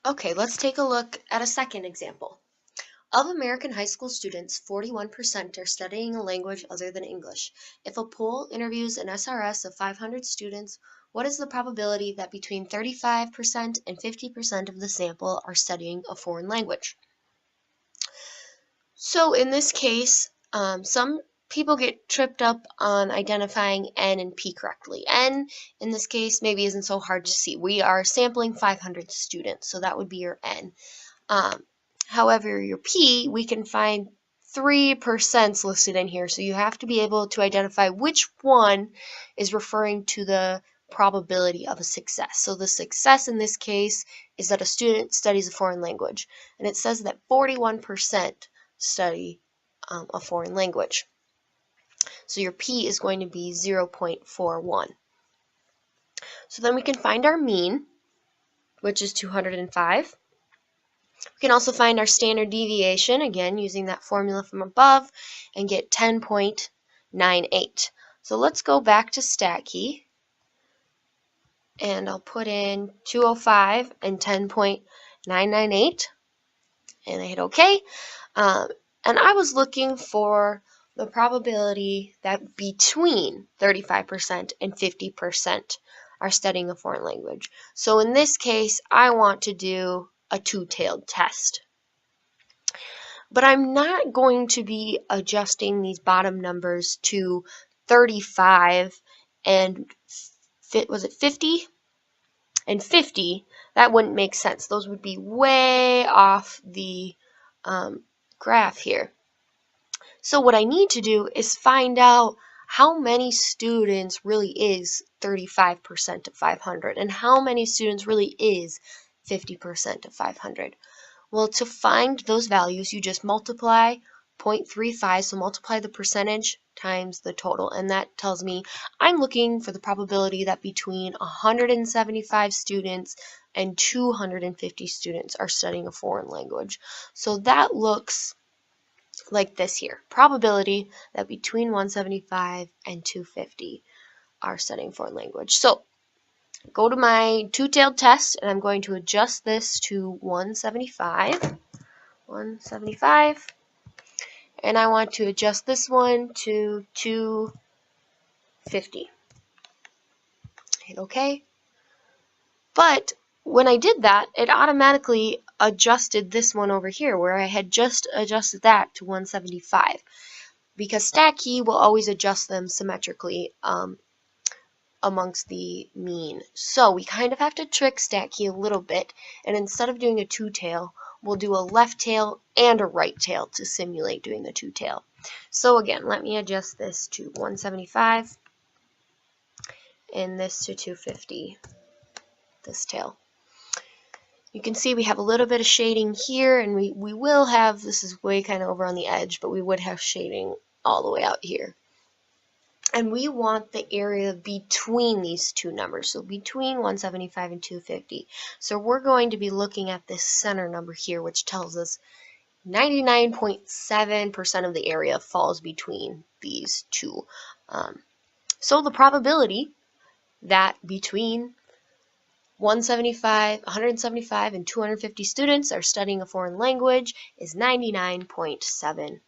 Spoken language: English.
Okay, let's take a look at a second example. Of American high school students, 41% are studying a language other than English. If a poll interviews an SRS of 500 students, what is the probability that between 35% and 50% of the sample are studying a foreign language? So in this case, some people get tripped up on identifying N and P correctly. N, in this case, maybe isn't so hard to see. We are sampling 500 students, so that would be your N. However, your P, we can find 3% listed in here, so you have to be able to identify which one is referring to the probability of a success. So the success in this case is that a student studies a foreign language, and it says that 41% study a foreign language. So your P is going to be 0.41. So then we can find our mean, which is 205. We can also find our standard deviation, again, using that formula from above, and get 10.98. So let's go back to StatKey, and I'll put in 205 and 10.998, and I hit OK. And I was looking for the probability that between 35% and 50% are studying a foreign language. So in this case, I want to do a two-tailed test. But I'm not going to be adjusting these bottom numbers to 35 and, was it 50? And 50, that wouldn't make sense. Those would be way off the graph here. So what I need to do is find out how many students really is 35% of 500 and how many students really is 50% of 500. Well, to find those values, you just multiply 0.35, so multiply the percentage times the total, and that tells me I'm looking for the probability that between 175 students and 250 students are studying a foreign language. So that looks like this here. Probability that between 175 and 250 are studying foreign language. So go to my two-tailed test, and I'm going to adjust this to 175. 175. And I want to adjust this one to 250. Hit OK. But when I did that, it automatically adjusted this one over here, where I had just adjusted that to 175. Because StatKey will always adjust them symmetrically amongst the mean. So we kind of have to trick StatKey a little bit, and instead of doing a two-tail, we'll do a left tail and a right tail to simulate doing the two-tail. So again, let me adjust this to 175 and this to 250, this tail. You can see we have a little bit of shading here, and we will have, this is way kind of over on the edge, but we would have shading all the way out here. And we want the area between these two numbers, so between 175 and 250. So we're going to be looking at this center number here, which tells us 99.7% of the area falls between these two. So the probability that between 175 and 250 students are studying a foreign language is 99.7%.